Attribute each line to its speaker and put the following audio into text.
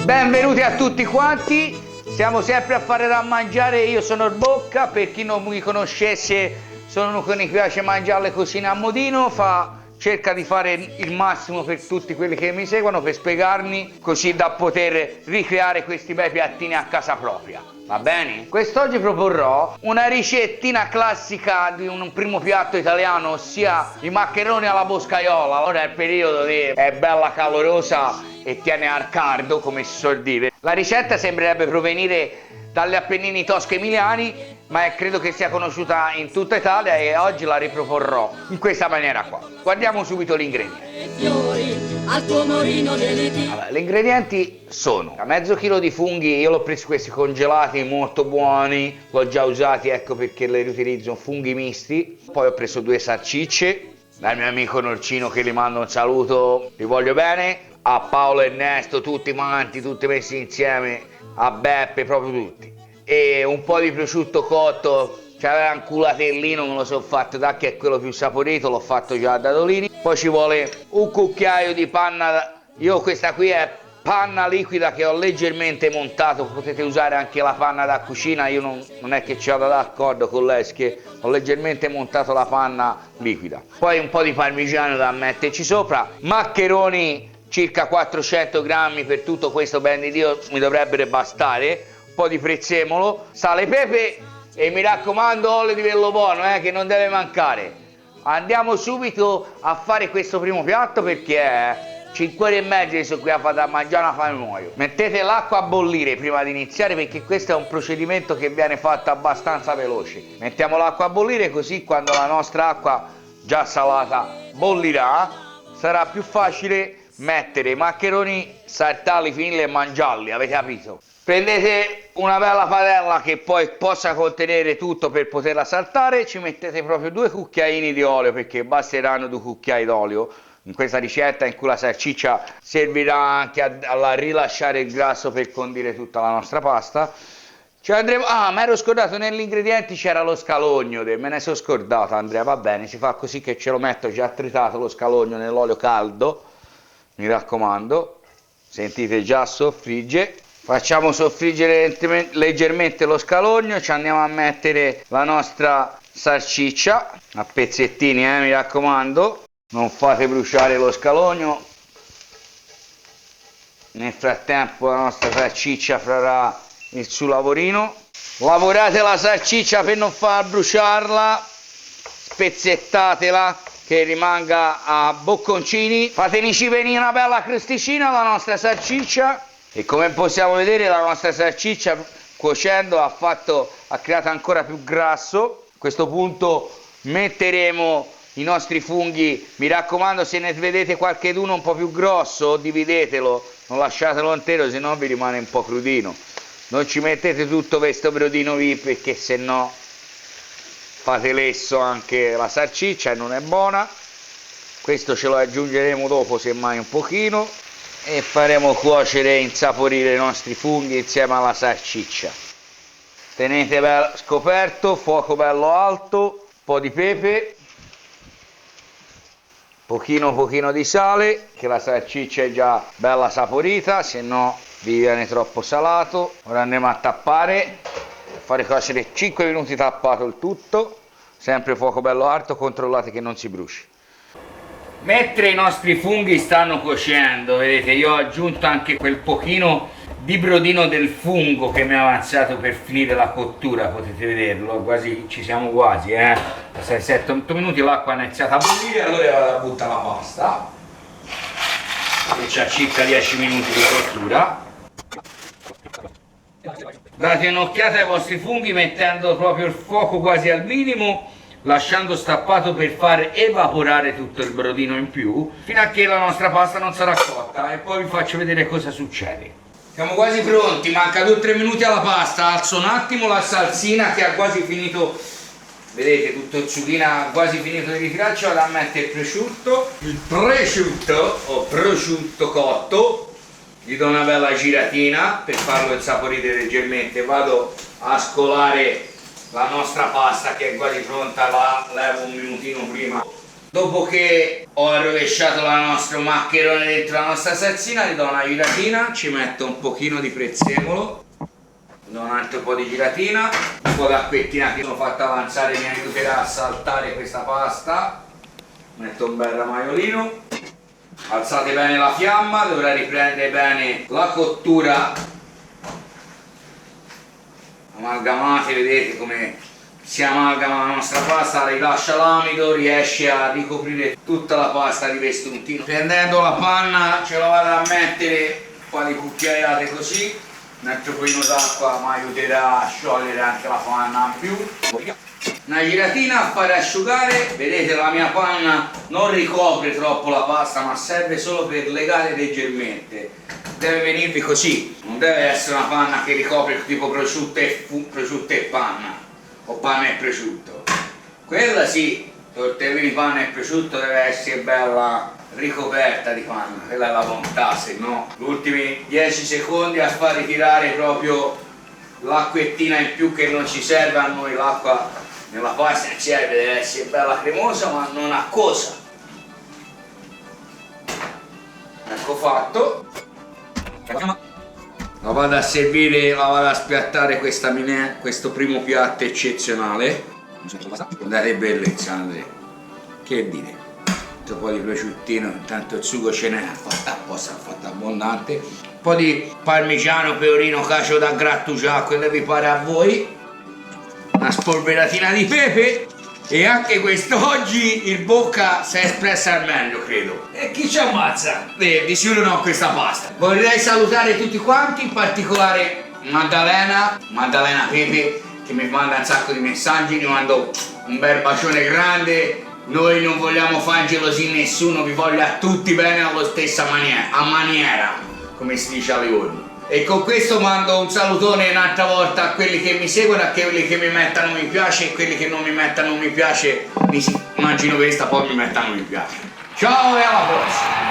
Speaker 1: Benvenuti a tutti quanti, siamo sempre a fare da mangiare, io sono il Bocca, per chi non mi conoscesse sono uno che piace mangiare le cosine a modino, cerca di fare il massimo per tutti quelli che mi seguono per spiegarmi così da poter ricreare questi bei piattini a casa propria. Va bene? Quest'oggi proporrò una ricettina classica di un primo piatto italiano, ossia i maccheroni alla boscaiola. Ora è il periodo è bella calorosa e tiene al caldo, come si suol dire. La ricetta sembrerebbe provenire dalle Appennini tosco-emiliani, ma credo che sia conosciuta in tutta Italia e oggi la riproporrò in questa maniera qua. Guardiamo subito gli ingredienti. Allora, gli ingredienti sono mezzo chilo di funghi, io l'ho preso questi congelati molto buoni, l'ho già usati, ecco perché li riutilizzo, funghi misti. Poi ho preso 2 salsicce, dal mio amico Norcino che gli mando un saluto, li voglio bene, a Paolo e Ernesto, tutti quanti, tutti messi insieme, a Beppe, proprio tutti. E un po' di prosciutto cotto, c'aveva un culatellino, me lo sono fatto da che è quello più saporito, l'ho fatto già da Dolini. Poi ci vuole un cucchiaio di panna, io questa qui è panna liquida che ho leggermente montato, potete usare anche la panna da cucina, io non è che ci vado d'accordo con lei, che ho leggermente montato la panna liquida. Poi un po' di parmigiano da metterci sopra, maccheroni circa 400 grammi, per tutto questo ben di Dio mi dovrebbero bastare, un po' di prezzemolo, sale e pepe e mi raccomando olio di vello buono che non deve mancare. Andiamo subito a fare questo primo piatto perché è 5 ore e mezza che sono qui a fare da mangiare, una fame muoio. Mettete l'acqua a bollire prima di iniziare perché questo è un procedimento che viene fatto abbastanza veloce. Mettiamo l'acqua a bollire così quando la nostra acqua già salata bollirà sarà più facile mettere i maccheroni, saltarli, finirli e mangiarli, avete capito? Prendete una bella padella che poi possa contenere tutto per poterla saltare, ci mettete proprio 2 cucchiaini di olio perché basteranno 2 cucchiai d'olio in questa ricetta in cui la salsiccia servirà anche a rilasciare il grasso per condire tutta la nostra pasta. Ci andremo... Ah, mi ero scordato, negli ingredienti c'era lo scalogno, me ne sono scordato Andrea, va bene, si fa così che ce lo metto già tritato lo scalogno nell'olio caldo, mi raccomando, sentite già soffrigge. Facciamo soffriggere leggermente lo scalogno, ci andiamo a mettere la nostra salsiccia a pezzettini, mi raccomando, non fate bruciare lo scalogno. Nel frattempo la nostra salsiccia farà il suo lavorino. Lavorate la salsiccia per non far bruciarla, spezzettatela che rimanga a bocconcini. Fatenici venire una bella crosticina la nostra salsiccia. E come possiamo vedere la nostra salsiccia cuocendo ha creato ancora più grasso. A questo punto metteremo i nostri funghi, mi raccomando se ne vedete qualcheduno un po' più grosso dividetelo, non lasciatelo intero se no vi rimane un po' crudino. Non ci mettete tutto questo brodino qui perché se no fate lesso anche la salsiccia e non è buona. Questo ce lo aggiungeremo dopo semmai un pochino. E faremo cuocere e insaporire i nostri funghi insieme alla salsiccia. Tenete bello scoperto, fuoco bello alto, un po' di pepe, pochino di sale, che la salsiccia è già bella saporita, se no vi viene troppo salato. Ora andremo a tappare, fare cuocere 5 minuti tappato il tutto, sempre fuoco bello alto, controllate che non si bruci. Mentre i nostri funghi stanno cuocendo, vedete, io ho aggiunto anche quel pochino di brodino del fungo che mi è avanzato per finire la cottura, potete vederlo, quasi ci siamo quasi, 6-7-8 minuti l'acqua è iniziata a bollire, allora vado a buttare la pasta, che c'ha circa 10 minuti di cottura. Date un'occhiata ai vostri funghi mettendo proprio il fuoco quasi al minimo, lasciando stappato per far evaporare tutto il brodino in più fino a che la nostra pasta non sarà cotta e poi vi faccio vedere cosa succede. Siamo quasi pronti, manca 2-3 minuti alla pasta, alzo un attimo la salsina che ha quasi finito, vedete tutto il sughino ha quasi finito di ritirarci, vado a mettere il prosciutto o prosciutto cotto, gli do una bella giratina per farlo insaporire leggermente, vado a scolare la nostra pasta che è quasi pronta, la levo un minutino prima Dopo che ho arrovesciato la nostra maccherone dentro la nostra salsina, gli do una giratina, ci metto un pochino di prezzemolo, do un altro po' di giratina, un po' d'acquettina che sono fatta avanzare mi aiuterà a saltare questa pasta, metto un bel ramaiolino, alzate bene la fiamma, dovrà riprendere bene la cottura, amalgamate, vedete come si amalgama la nostra pasta, rilascia l'amido, riesce a ricoprire tutta la pasta di questo untino. Prendendo la panna ce la vado a mettere un po' di cucchiaiate così, un altro pochino d'acqua mi aiuterà a sciogliere anche la panna in più. Una giratina a fare asciugare, vedete la mia panna non ricopre troppo la pasta ma serve solo per legare leggermente. Deve venirvi così, non deve essere una panna che ricopre tipo prosciutto e panna o panna e prosciutto. Quella sì, tortellini, panna e prosciutto deve essere bella ricoperta di panna, quella è la volontà, se no gli ultimi 10 secondi a far ritirare proprio l'acquettina in più che non ci serve a noi, l'acqua nella pasta non serve, deve essere bella cremosa ma non acquosa. Ecco fatto. La vado a servire, la vado a spiattare questo primo piatto eccezionale. Guardate bellezza, Andrea, che dire, un po' di prosciuttino, intanto il sugo ce n'è, fatta apposta, fatta abbondante, un po' di parmigiano, pecorino, cacio da grattugiare, quello vi pare a voi, una spolveratina di pepe. E anche quest'oggi il Bocca si è espressa al meglio, credo. E chi ci ammazza? Di sicuro no questa pasta. Vorrei salutare tutti quanti, in particolare Maddalena Pepe, che mi manda un sacco di messaggi, mi mando un bel bacione grande. Noi non vogliamo fare gelosia nessuno, vi voglio a tutti bene alla stessa maniera, come si dice a Livorno. E con questo mando un salutone un'altra volta a quelli che mi seguono, a quelli che mi mettano mi piace e quelli che non mi mettano mi piace, immagino questa poi mi mettano mi piace. Ciao e alla prossima!